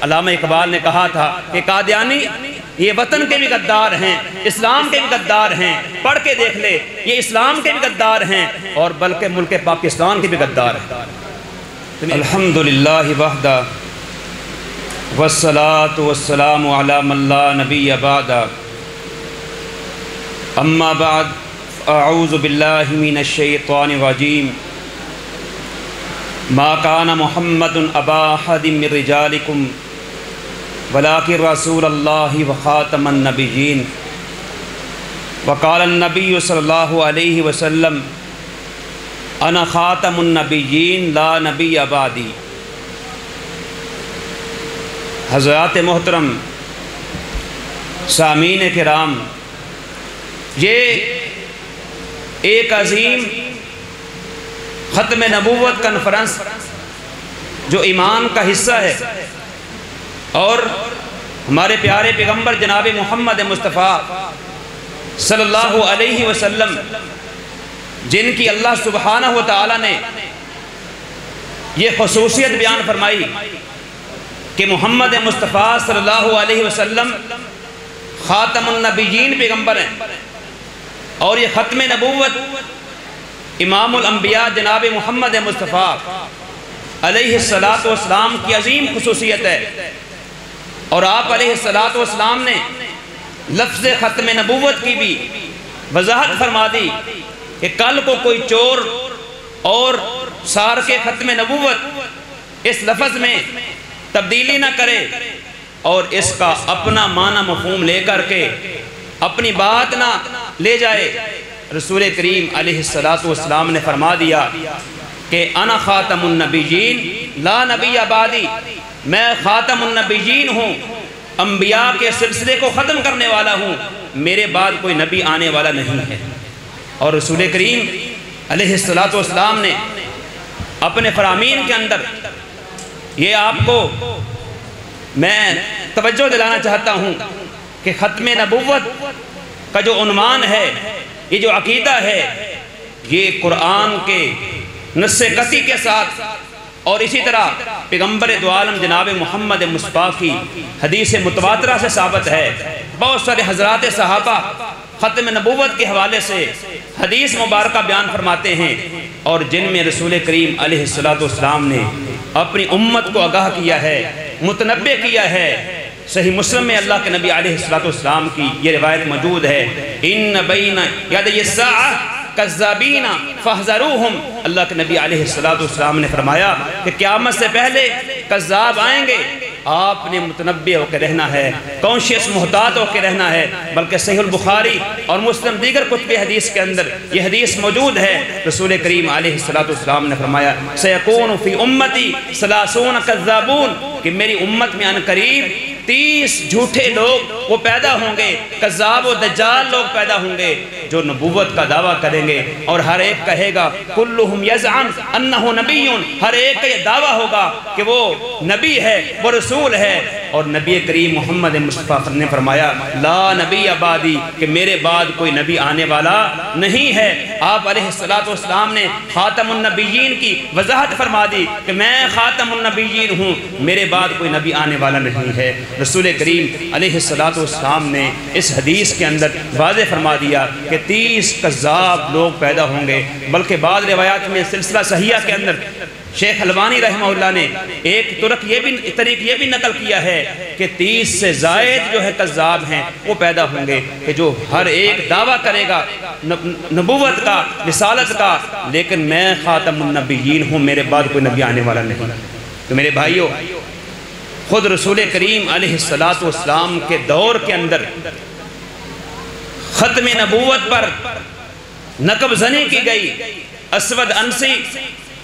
علامہ اقبال نے کہا تھا کہ قادیانی یہ وطن کے بھی غدار ہیں، اسلام کے بھی غدار ہیں، پڑھ کے دیکھ لے، یہ اسلام کے بھی غدار ہیں اور بلکہ ملک پاکستان کے بھی غدار ہیں۔ الحمدللہ وحدہ والصلاة والسلام علی من لا نبی بعد، اما بعد اعوذ باللہ من الشیطان الرجیم، ما کان محمد ابا احد من رجالکم ولكن رسول اللہ وخاتم النبیین، وقال النبی صلی اللہ علیہ وسلم انا خاتم النبیین لا نبی بعدی۔ حضرات محترم سامعین کرام، یہ ایک عظیم ختم نبوت کانفرنس جو ایمان کا حصہ ہے اور ہمارے پیارے پیغمبر جناب محمد مصطفیٰ صلی اللہ علیہ وسلم جن کی اللہ سبحانہ و تعالی نے یہ خصوصیت بیان فرمائی کہ محمد مصطفیٰ صلی اللہ علیہ وسلم خاتم النبیین پیغمبر ہیں، اور یہ ختم نبوت امام الانبیاء جناب محمد مصطفیٰ علیہ السلام کی عظیم خصوصیت ہے۔ اور آپ علیہ السلام نے لفظ ختم نبوت کی بھی وضاحت فرما دی کہ کل کو کوئی چور اور سار کے ختم نبوت اس لفظ میں تبدیلی نہ کرے اور اس کا اپنا معنی مفہوم لے کر کے اپنی بات نہ لے جائے۔ رسول کریم علیہ السلام نے فرما دیا کہ انا خاتم النبیین لا نبی بعدی، میں خاتم النبیین ہوں، انبیاء کے سلسلے کو ختم کرنے والا ہوں، میرے بعد کوئی نبی آنے والا نہیں ہے۔ اور رسول کریم علیہ السلام نے اپنے فرامین کے اندر یہ آپ کو میں توجہ دلانا چاہتا ہوں کہ ختم نبوت کا جو عنوان ہے، یہ جو عقیدہ ہے، یہ قرآن کے نص قطعی کے ساتھ اور اسی طرح پیغمبر دو عالم جناب محمد مصطفیٰ کی حدیث متواترہ سے ثابت ہے۔ بہت سارے حضرات صحابہ ختم نبوت کے حوالے سے حدیث مبارکہ بیان فرماتے ہیں، اور جن میں رسول کریم علیہ السلام نے اپنی امت کو آگاہ کیا ہے، متنبع کیا ہے۔ صحیح مسلم میں اللہ کے نبی علیہ السلام کی یہ روایت موجود ہے، ان بین یدی الساعہ کذابین فاحذروہم۔ اللہ کے نبی علیہ السلام نے فرمایا کہ قیامت سے پہلے کذاب آئیں گے، آپ نے متنبع ہو کے رہنا ہے، کانشیس محتاط ہو کے رہنا ہے۔ بلکہ صحیح البخاری اور مسلم دیگر کتب حدیث کے اندر یہ حدیث موجود ہے، رسول کریم علیہ السلام نے فرمایا سیکون فی امتی 30 کذابون، کہ میری امت میں عنقریب 30 جھوٹے لوگ وہ پیدا ہوں گے، کذاب و دجال لوگ پیدا ہوں گے جو نبوت کا دعویٰ کریں گے، اور ہر ایک کہے گا کلہم یزعم انہ نبی، ہر ایک کا یہ دعویٰ ہوگا کہ وہ نبی ہے، وہ رسول ہے۔ اور نبی کریم محمد مصطفیٰ نے فرمایا لا نبی بعدی، کہ میرے بعد کوئی نبی آنے والا نہیں ہے۔ آپ علیہ السلام نے خاتم النبیین کی وضاحت فرما دی کہ میں خاتم النبیین ہوں، میرے بعد کوئی نبی آنے والا نہیں ہے۔ رسول کریم علیہ السلام نے اس حدیث کے اندر واضح فرما دیا کہ 30 کذاب لوگ پیدا ہوں گے۔ بلکہ بعض روایات میں سلسلہ صحیحہ کے اندر شیخ البانی رحمہ اللہ نے ایک طریق یہ بھی نقل کیا ہے کہ 30 سے زائد جو ہے کذاب ہیں وہ پیدا ہوں گے، کہ جو ہر ایک دعویٰ کرے گا نبوت کا، رسالت کا، لیکن میں خاتم النبیین ہوں، میرے بعد کوئی نبی آنے والا نہیں۔ تو میرے بھائیوں، خود رسول کریم علیہ السلام کے دور کے اندر ختم نبوت پر نقب زنی کی گئی۔ اسود انسی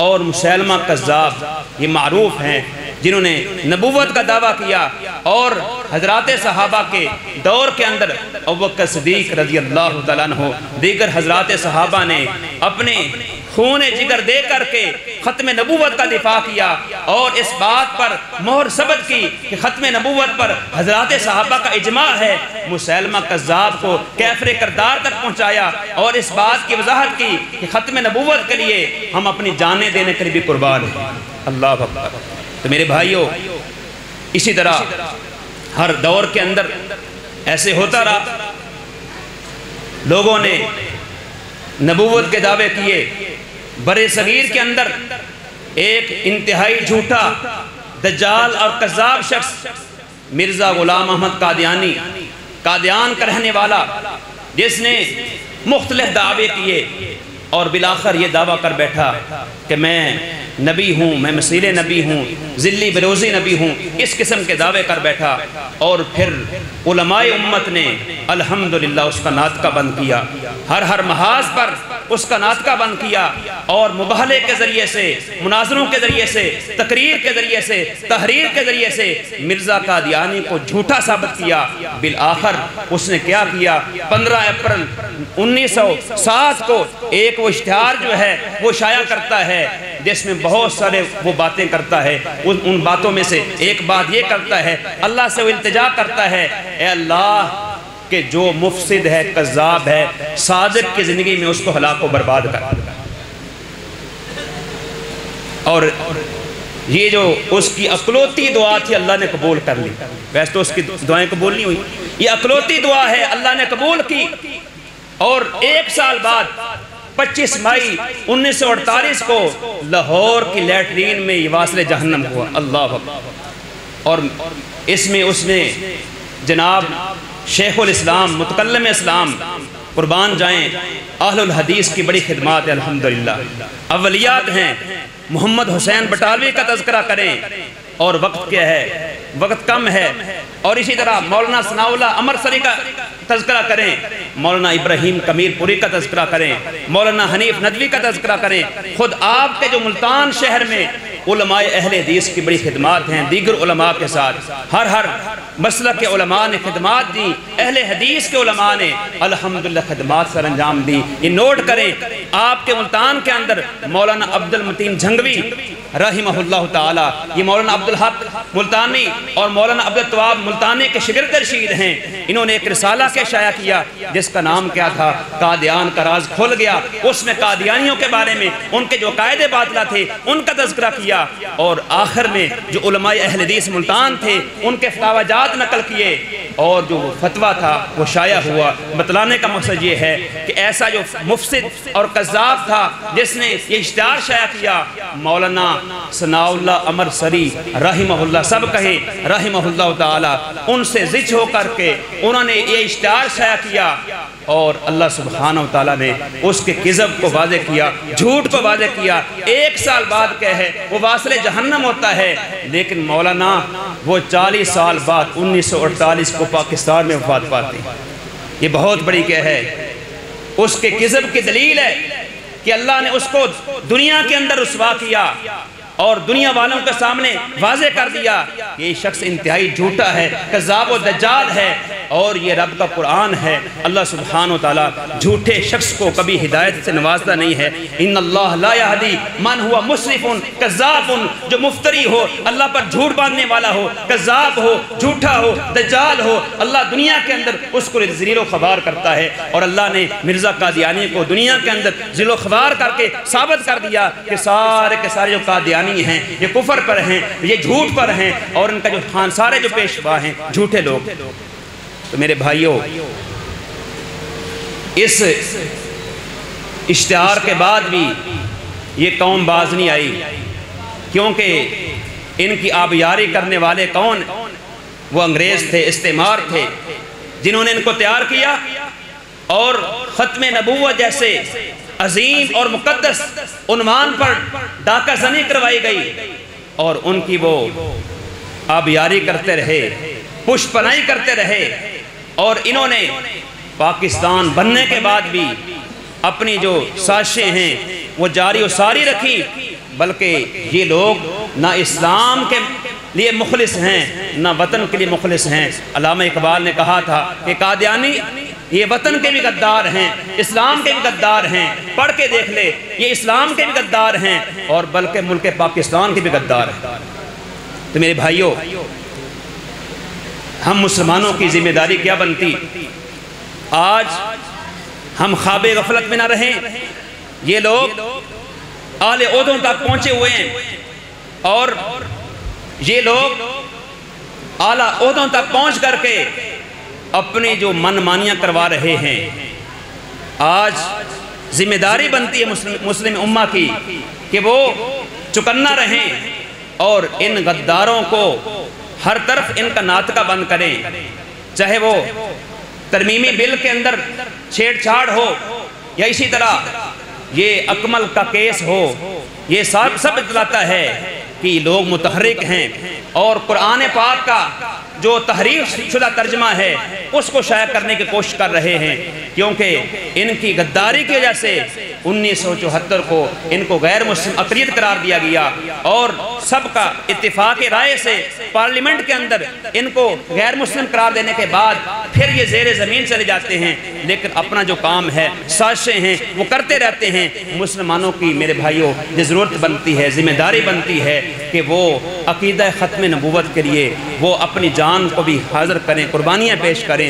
اور مسیلمہ کذاب یہ معروف ہیں جنہوں نے نبوت کا دعویٰ کیا، اور حضرات صحابہ کے دور کے اندر ابوبکر صدیق رضی اللہ تعالیٰ عنہ، دیگر حضرات صحابہ نے اپنے خون جگر دے کر کے ختم نبوت کا دفاع کیا، اور اس بات پر مہر ثبت کی کہ ختم نبوت پر حضرات صحابہ کا اجماع ہے۔ مسیلمہ کذاب کو کیفر کردار تک پہنچایا اور اس بات کی وضاحت کی کہ ختم نبوت کے لیے ہم اپنی جانیں دینے کے لیے بھی قربان ہیں۔ اللہ اکبر۔ تو میرے بھائیوں، اسی طرح ہر دور کے اندر ایسے ہوتا رہا، لوگوں نے نبوت کے دعوے کیے۔ برے صغیر کے اندر ایک انتہائی جھوٹا دجال اور کذاب شخص مرزا غلام احمد قادیانی، قادیان کا رہنے والا، جس نے مختلف دعوے کیے اور بالآخر یہ دعویٰ کر بیٹھا کہ میں نبی ہوں، میں مسیح نبی ہوں، ذلی بروزی نبی ہوں، اس قسم کے دعوے کر بیٹھا۔ اور پھر علماء امت نے الحمدللہ اس کا ناطقہ بند کیا، ہر محاذ پر اس کا ناطقہ بند کیا، اور مباہلے کے ذریعے سے، مناظروں کے ذریعے سے، تقریر کے ذریعے سے، تحریر کے ذریعے سے مرزا قادیانی کو جھوٹا ثابت کیا۔ بالآخر اس نے کیا کیا؟ 15 اپریل 1960 کو ایک وہ اشتہار جو ہے وہ شائع کرتا ہے، جس میں بہت سارے وہ باتیں کرتا ہے۔ ان باتوں میں سے ایک بات یہ کرتا ہے، اللہ سے وہ التجا کرتا ہے، اے اللہ کہ جو مفسد ہے، کذاب ہے، صادق کی زندگی میں اس کو ہلاک و برباد کر۔ اور یہ جو اس کی اکلوتی دعا تھی اللہ نے قبول کر لی۔ ویسے تو اس کی دعائیں قبول نہیں ہوئی، یہ اکلوتی دعا ہے، اللہ نے قبول کی۔ اور ایک سال بعد 25 مئی 1948 کو لاہور کی لیٹرین میں یہ واصل جہنم ہوا۔ اللہ اکبر۔ اور اس میں اس نے جناب شیخ الاسلام، متکلم اسلام، قربان جائیں، اہل الحدیث کی بڑی خدمات ہے الحمدللہ، اولیات ہیں۔ محمد حسین بٹالوی کا تذکرہ کریں، اور وقت کیا ہے، وقت کم ہے۔ اور اسی طرح مولانا ثناء اللہ امرسری کا تذکرہ کریں، مولانا ابراہیم کمیر پوری کا تذکرہ کریں، مولانا حنیف ندوی کا تذکرہ کریں۔ خود آپ کے جو ملتان شہر میں علماء اہل حدیث کی بڑی خدمات ہیں، دیگر علماء کے ساتھ ہر مسلک کے علماء نے خدمات دی، اہل حدیث کے علماء نے الحمدللہ خدمات سر انجام دی۔ یہ نوٹ کریں، آپ کے ملتان کے اندر مولانا عبد المتین جھنگوی رحمہ اللہ تعالی، یہ مولانا عبدالحق ملتانی اور مولانا عبدالتواب ملتانی کے شاگرد رشید ہیں۔ انہوں نے ایک رسالہ کے شائع کیا جس کا نام کیا تھا؟ قادیان کا راز کھل گیا۔ اس میں قادیانیوں کے بارے میں، ان کے جو قائد باطلہ تھے ان کا تذکرہ کیا، اور آخر میں جو علماء اہل حدیث ملتان تھے ان کے فتاوی جات نقل کیے، اور جو فتویٰ تھا وہ شائع ہوا۔ بتلانے کا مقصد یہ ہے کہ ایسا جو مفسد اور کذاب تھا جس نے یہ اشتہار شائع کیا، مولانا ثناء اللہ امرسری رحمہ اللہ، سب کہیں رحمہ اللہ تعالی، ان سے زچ ہو کر کے انہوں نے یہ اشتہار شائع کیا، اور اللہ سبحانہ وتعالی نے اس کے کذب کو واضح کیا، جھوٹ کو واضح کیا۔ ایک سال بعد کیا ہے، وہ واصل جہنم ہوتا ہے، لیکن مولانا وہ 40 سال بعد 1948 کو پاکستان میں وفات پاتے ہیں۔ یہ بہت بڑی کیا ہے، اس کے کذب کی دلیل ہے کہ اللہ نے اس کو دنیا کے اندر رسوا کیا اور دنیا والوں کے سامنے واضح کر دیا کہ یہ شخص انتہائی جھوٹا ہے، کذاب و دجال ہے، اور یہ رب کا قرآن ہے۔ اللہ سبحانہ وتعالی جھوٹے شخص کو کبھی ہدایت سے نوازتا نہیں ہے۔ ان اللہ لا یہدی من ہوا مسرف کذاب، جو مفتری ہو، اللہ پر جھوٹ باندھنے والا ہو، کذاب ہو، جھوٹا ہو، دجال ہو، اللہ دنیا کے اندر اس کو ذلیل و خوار کرتا ہے۔ اور اللہ نے مرزا قادیانی کو دنیا کے اندر ذلیل و خوار کر کے ثابت کر دیا کہ سارے کے سارے جو قادیانی ہیں یہ کفر پر ہیں، یہ جھوٹ پر ہیں، اور ان کا جو سارے جو پیشوا ہیں جھوٹے لوگ۔ تو میرے بھائیوں، اس اشتہار کے بعد بھی یہ قوم باز نہیں آئی، کیونکہ ان کی آبیاری کرنے والے کون؟ وہ انگریز تھے، استعمار تھے، جنہوں نے ان کو تیار کیا، اور ختم نبوت جیسے عظیم اور مقدس عنوان پر ڈاکہ زنی کروائی گئی، اور ان کی وہ آبیاری کرتے رہے، پشت پناہی کرتے رہے، اور انہوں نے پاکستان بننے کے بعد بھی اپنی جو سازشیں ہیں وہ جاری و ساری رکھی، بلکہ یہ لوگ نہ اسلام کے لیے مخلص ہیں نہ وطن کے لیے مخلص ہیں۔ علامہ اقبال نے کہا تھا کہ قادیانی یہ وطن کے بھی غدار ہیں، اسلام کے بھی غدار ہیں، پڑھ کے دیکھ لے، یہ اسلام کے بھی غدار ہیں، اور بلکہ ملک پاکستان کے بھی غدار ہیں۔ تو میرے بھائیوں، ہم مسلمانوں کی ذمہ داری کیا بنتی؟ آج ہم خواب غفلت میں نہ رہیں۔ یہ لوگ اعلی عہدوں تک پہنچے ہوئے ہیں، اور یہ لوگ اعلیٰ عہدوں تک پہنچ کر کے اپنی جو من مانیاں کروا رہے ہیں۔ آج ذمہ داری بنتی ہے مسلم امہ کی کہ وہ چکنا رہیں اور ان غداروں کو ہر طرف ان کا ناطقہ بند کریں، چاہے وہ ترمیمی بل کے اندر چھیڑ چھاڑ ہو یا اسی طرح یہ اکمل کا کیس ہو۔ یہ سب اطلاتا ہے کہ لوگ متحرک ہیں اور قرآن پاک کا جو تحریف شدہ ترجمہ ہے اس کو شائع کرنے کی کوشش کر رہے ہیں، کیونکہ ان کی غداری کی وجہ سے 1974 کو ان کو غیر مسلم اقلیت قرار دیا گیا اور سب کا اتفاق رائے سے پارلیمنٹ کے اندر ان کو غیر مسلم قرار دینے کے بعد پھر یہ زیر زمین چلے جاتے ہیں، لیکن اپنا جو کام ہے، سازشیں ہیں، وہ کرتے رہتے ہیں۔ مسلمانوں کی میرے بھائیوں یہ ضرورت بنتی ہے، ذمہ داری بنتی ہے کہ وہ عقیدہ ختم نبوت کے لیے وہ اپنی جان کو بھی حاضر کریں، قربانیاں پیش کریں